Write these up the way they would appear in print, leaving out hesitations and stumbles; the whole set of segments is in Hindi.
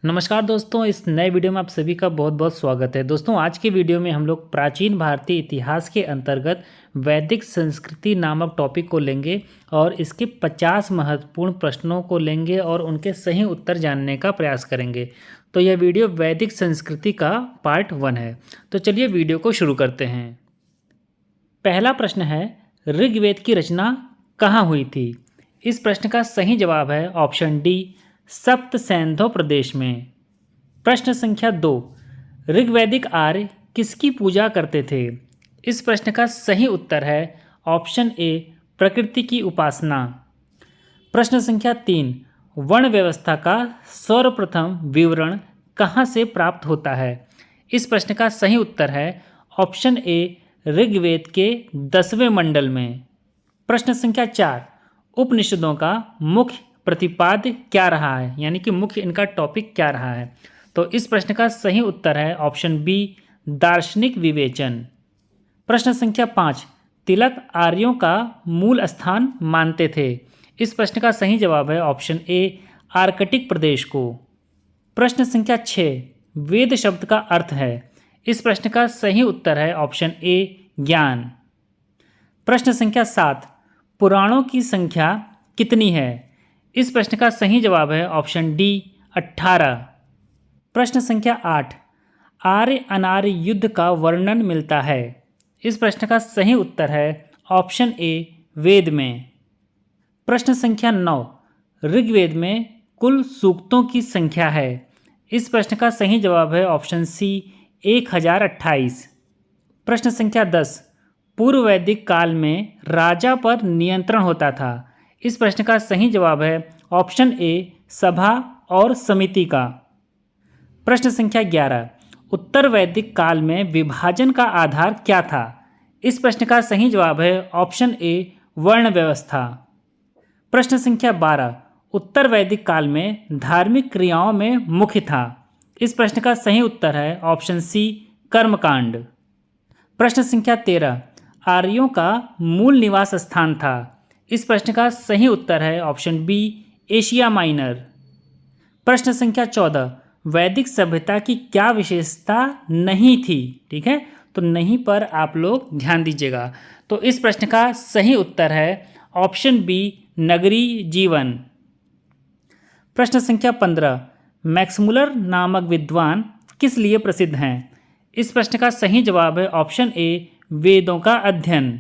नमस्कार दोस्तों, इस नए वीडियो में आप सभी का बहुत बहुत स्वागत है। दोस्तों, आज के वीडियो में हम लोग प्राचीन भारतीय इतिहास के अंतर्गत वैदिक संस्कृति नामक टॉपिक को लेंगे और इसके 50 महत्वपूर्ण प्रश्नों को लेंगे और उनके सही उत्तर जानने का प्रयास करेंगे। तो यह वीडियो वैदिक संस्कृति का पार्ट 1 है। तो चलिए वीडियो को शुरू करते हैं। पहला प्रश्न है, ऋग्वेद की रचना कहाँ हुई थी? इस प्रश्न का सही जवाब है ऑप्शन डी, सप्त सैंधव प्रदेश में। प्रश्न संख्या 2, ऋग्वैदिक आर्य किसकी पूजा करते थे? इस प्रश्न का सही उत्तर है ऑप्शन ए, प्रकृति की उपासना। प्रश्न संख्या 3, वर्ण व्यवस्था का सर्वप्रथम विवरण कहाँ से प्राप्त होता है? इस प्रश्न का सही उत्तर है ऑप्शन ए, ऋग्वेद के 10वें मंडल में। प्रश्न संख्या 4, उपनिषदों का मुख्य प्रतिपाद्य क्या रहा है, यानी कि मुख्य इनका टॉपिक क्या रहा है? तो इस प्रश्न का सही उत्तर है ऑप्शन बी, दार्शनिक विवेचन। प्रश्न संख्या 5, तिलक आर्यों का मूल स्थान मानते थे। इस प्रश्न का सही जवाब है ऑप्शन ए, आर्कटिक प्रदेश को। प्रश्न संख्या 6, वेद शब्द का अर्थ है। इस प्रश्न का सही उत्तर है ऑप्शन ए, ज्ञान। प्रश्न संख्या 7, पुराणों की संख्या कितनी है? इस प्रश्न का सही जवाब है ऑप्शन डी, 18। प्रश्न संख्या 8, आर्य अनार्य युद्ध का वर्णन मिलता है। इस प्रश्न का सही उत्तर है ऑप्शन ए, वेद में। प्रश्न संख्या 9, ऋग्वेद में कुल सूक्तों की संख्या है। इस प्रश्न का सही जवाब है ऑप्शन सी, 1028। प्रश्न संख्या 10, पूर्व वैदिक काल में राजा पर नियंत्रण होता था। इस प्रश्न का सही जवाब है ऑप्शन ए, सभा और समिति का। प्रश्न संख्या 11, उत्तर वैदिक काल में विभाजन का आधार क्या था? इस प्रश्न का सही जवाब है ऑप्शन ए, वर्ण व्यवस्था। प्रश्न संख्या 12, उत्तर वैदिक काल में धार्मिक क्रियाओं में मुख्य था। इस प्रश्न का सही उत्तर है ऑप्शन सी, कर्मकांड। प्रश्न संख्या 13, आर्यों का मूल निवास स्थान था। इस प्रश्न का सही उत्तर है ऑप्शन बी, एशिया माइनर। प्रश्न संख्या 14, वैदिक सभ्यता की क्या विशेषता नहीं थी? ठीक है, तो नहीं पर आप लोग ध्यान दीजिएगा। तो इस प्रश्न का सही उत्तर है ऑप्शन बी, नगरीय जीवन। प्रश्न संख्या 15, मैक्समुलर नामक विद्वान किस लिए प्रसिद्ध हैं? इस प्रश्न का सही जवाब है ऑप्शन ए, वेदों का अध्ययन।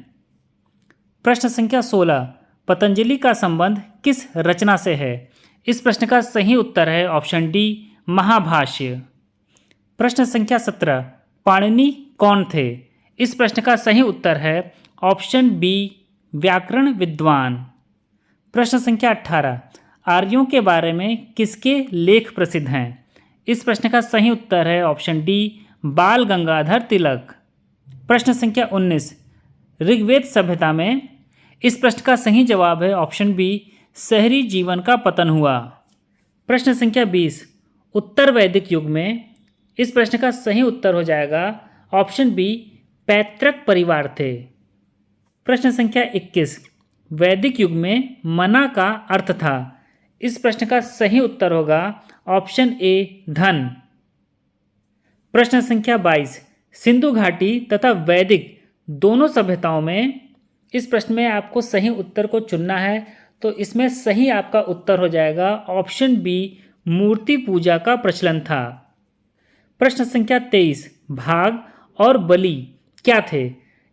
प्रश्न संख्या 16, पतंजलि का संबंध किस रचना से है? इस प्रश्न का सही उत्तर है ऑप्शन डी, महाभाष्य। प्रश्न संख्या 17, पाणिनि कौन थे? इस प्रश्न का सही उत्तर है ऑप्शन बी, व्याकरण विद्वान। प्रश्न संख्या 18, आर्यों के बारे में किसके लेख प्रसिद्ध हैं? इस प्रश्न का सही उत्तर है ऑप्शन डी, बाल गंगाधर तिलक। प्रश्न संख्या 19, ऋग्वेद सभ्यता में। इस प्रश्न का सही जवाब है ऑप्शन बी, शहरी जीवन का पतन हुआ। प्रश्न संख्या 20, उत्तर वैदिक युग में। इस प्रश्न का सही उत्तर हो जाएगा ऑप्शन बी, पैतृक परिवार थे। प्रश्न संख्या 21, वैदिक युग में मना का अर्थ था। इस प्रश्न का सही उत्तर होगा ऑप्शन ए, धन। प्रश्न संख्या 22, सिंधु घाटी तथा वैदिक दोनों सभ्यताओं में। इस प्रश्न में आपको सही उत्तर को चुनना है, तो इसमें सही आपका उत्तर हो जाएगा ऑप्शन बी, मूर्ति पूजा का प्रचलन था। प्रश्न संख्या 23, भाग और बलि क्या थे?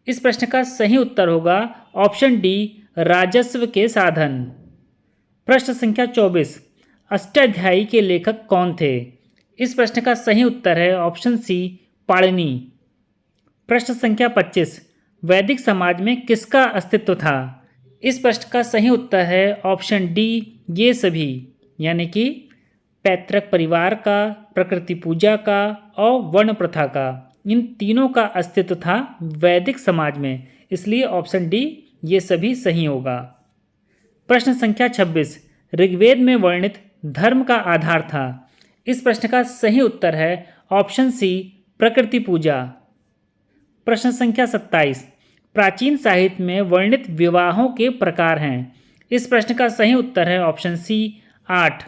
इस प्रश्न का सही उत्तर होगा ऑप्शन डी, राजस्व के साधन। प्रश्न संख्या 24, अष्टाध्यायी के लेखक कौन थे? इस प्रश्न का सही उत्तर है ऑप्शन सी, पाणिनि। प्रश्न संख्या 25, वैदिक समाज में किसका अस्तित्व था? इस प्रश्न का सही उत्तर है ऑप्शन डी, ये सभी, यानी कि पैतृक परिवार का, प्रकृति पूजा का और वर्ण प्रथा का, इन तीनों का अस्तित्व था वैदिक समाज में। इसलिए ऑप्शन डी, ये सभी सही होगा। प्रश्न संख्या 26, ऋग्वेद में वर्णित धर्म का आधार था। इस प्रश्न का सही उत्तर है ऑप्शन सी, प्रकृति पूजा। प्रश्न संख्या 27, प्राचीन साहित्य में वर्णित विवाहों के प्रकार हैं। इस प्रश्न का सही उत्तर है ऑप्शन सी, 8।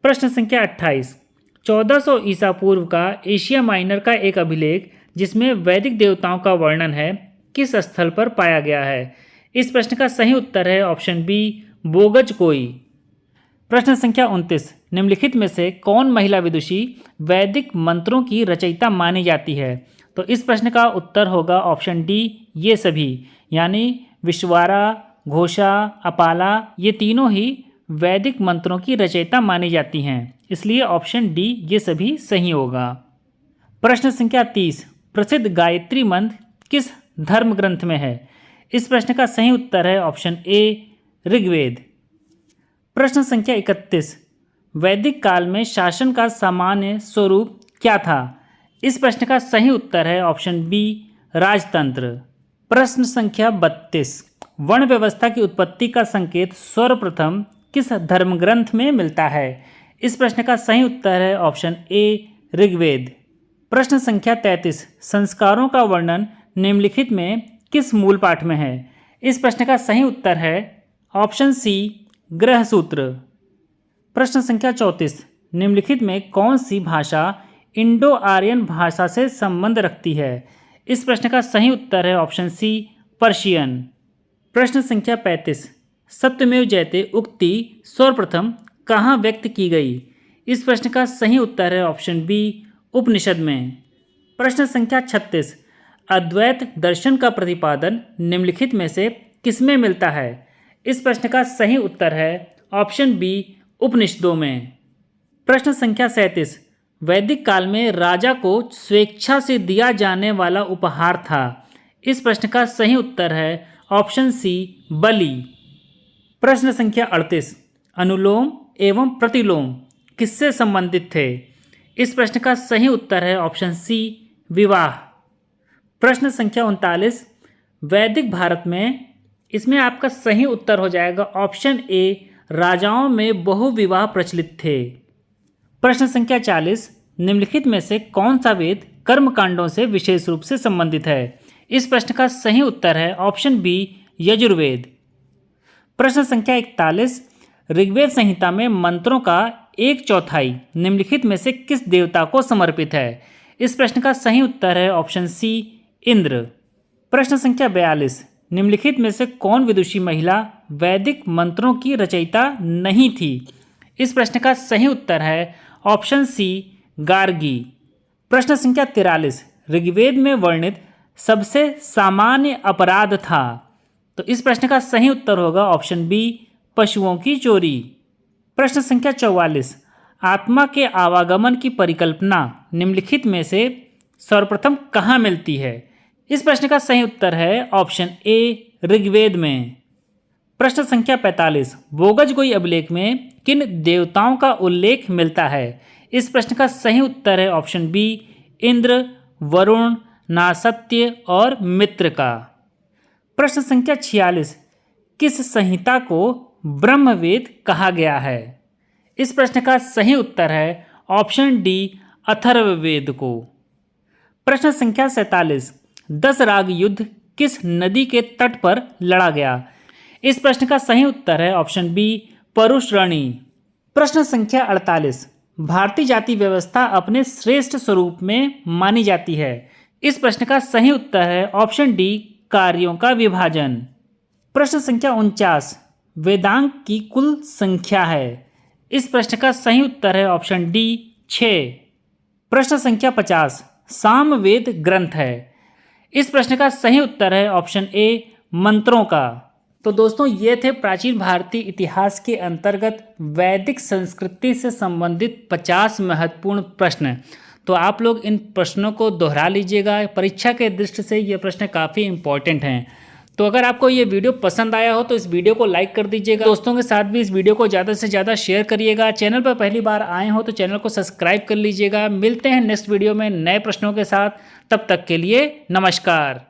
प्रश्न संख्या 28, 1400 ईसा पूर्व का एशिया माइनर का एक अभिलेख जिसमें वैदिक देवताओं का वर्णन है किस स्थल पर पाया गया है? इस प्रश्न का सही उत्तर है ऑप्शन बी, बोगज कोई। प्रश्न संख्या 29, निम्नलिखित में से कौन महिला विदुषी वैदिक मंत्रों की रचयिता मानी जाती है? तो इस प्रश्न का उत्तर होगा ऑप्शन डी, ये सभी, यानी विश्वारा, घोषा, अपाला, ये तीनों ही वैदिक मंत्रों की रचयिता मानी जाती हैं, इसलिए ऑप्शन डी ये सभी सही होगा। प्रश्न संख्या 30, प्रसिद्ध गायत्री मंत्र किस धर्म ग्रंथ में है? इस प्रश्न का सही उत्तर है ऑप्शन ए, ऋग्वेद। प्रश्न संख्या 31, वैदिक काल में शासन का सामान्य स्वरूप क्या था? इस प्रश्न का सही उत्तर है ऑप्शन बी, राजतंत्र। प्रश्न संख्या 32, वर्ण व्यवस्था की उत्पत्ति का संकेत सर्वप्रथम किस धर्म ग्रंथ में मिलता है? इस प्रश्न का सही उत्तर है ऑप्शन ए, ऋग्वेद। प्रश्न संख्या 33, संस्कारों का वर्णन निम्नलिखित में किस मूल पाठ में है? इस प्रश्न का सही उत्तर है ऑप्शन सी, ग्रह सूत्र। प्रश्न संख्या 34, निम्नलिखित में कौन सी भाषा इंडो आर्यन भाषा से संबंध रखती है? इस प्रश्न का सही उत्तर है ऑप्शन सी, पर्शियन। प्रश्न संख्या 35, सत्यमेव जयते उक्ति सर्वप्रथम कहाँ व्यक्त की गई? इस प्रश्न का सही उत्तर है ऑप्शन बी, उपनिषद में। प्रश्न संख्या 36, अद्वैत दर्शन का प्रतिपादन निम्नलिखित में से किसमें मिलता है? इस प्रश्न का सही उत्तर है ऑप्शन बी, उपनिषदों में। प्रश्न संख्या 37, वैदिक काल में राजा को स्वेच्छा से दिया जाने वाला उपहार था। इस प्रश्न का सही उत्तर है ऑप्शन सी, बलि। प्रश्न संख्या 38, अनुलोम एवं प्रतिलोम किससे संबंधित थे? इस प्रश्न का सही उत्तर है ऑप्शन सी, विवाह। प्रश्न संख्या 39, वैदिक भारत में, इसमें आपका सही उत्तर हो जाएगा ऑप्शन ए, राजाओं में बहुविवाह प्रचलित थे। प्रश्न संख्या 40, निम्नलिखित में से कौन सा वेद कर्मकांडों से विशेष रूप से संबंधित है? इस प्रश्न का सही उत्तर है ऑप्शन बी, यजुर्वेद। प्रश्न संख्या 41, ऋग्वेद संहिता में मंत्रों का 1/4 निम्नलिखित में से किस देवता को समर्पित है? इस प्रश्न का सही उत्तर है ऑप्शन सी, इंद्र। प्रश्न संख्या 42, निम्नलिखित में से कौन विदुषी महिला वैदिक मंत्रों की रचयिता नहीं थी? इस प्रश्न का सही उत्तर है ऑप्शन सी, गार्गी। प्रश्न संख्या 43, ऋग्वेद में वर्णित सबसे सामान्य अपराध था। तो इस प्रश्न का सही उत्तर होगा ऑप्शन बी, पशुओं की चोरी। प्रश्न संख्या 44, आत्मा के आवागमन की परिकल्पना निम्नलिखित में से सर्वप्रथम कहाँ मिलती है? इस प्रश्न का सही उत्तर है ऑप्शन ए, ऋग्वेद में। प्रश्न संख्या 45, बोगजगोई अभिलेख में किन देवताओं का उल्लेख मिलता है? इस प्रश्न का सही उत्तर है ऑप्शन बी, इंद्र, वरुण, नासत्य और मित्र का। प्रश्न संख्या 46, किस संहिता को ब्रह्मवेद कहा गया है? इस प्रश्न का सही उत्तर है ऑप्शन डी, अथर्ववेद को। प्रश्न संख्या 47, 10 राग युद्ध किस नदी के तट पर लड़ा गया? इस प्रश्न का सही उत्तर है ऑप्शन बी, परुश्रणी। प्रश्न संख्या 48, भारतीय जाति व्यवस्था अपने श्रेष्ठ स्वरूप में मानी जाती है। इस प्रश्न का सही उत्तर है ऑप्शन डी, कार्यों का विभाजन। प्रश्न संख्या 49, वेदांग की कुल संख्या है। इस प्रश्न का सही उत्तर है ऑप्शन डी, 6। प्रश्न संख्या 50, सामवेद ग्रंथ है। इस प्रश्न का सही उत्तर है ऑप्शन ए, मंत्रों का। तो दोस्तों ये थे प्राचीन भारतीय इतिहास के अंतर्गत वैदिक संस्कृति से संबंधित 50 महत्वपूर्ण प्रश्न। तो आप लोग इन प्रश्नों को दोहरा लीजिएगा, परीक्षा के दृष्टि से ये प्रश्न काफ़ी इंपॉर्टेंट हैं। तो अगर आपको ये वीडियो पसंद आया हो तो इस वीडियो को लाइक कर दीजिएगा, दोस्तों के साथ भी इस वीडियो को ज़्यादा से ज़्यादा शेयर करिएगा। चैनल पर पहली बार आए हो तो चैनल को सब्सक्राइब कर लीजिएगा। मिलते हैं नेक्स्ट वीडियो में नए प्रश्नों के साथ, तब तक के लिए नमस्कार।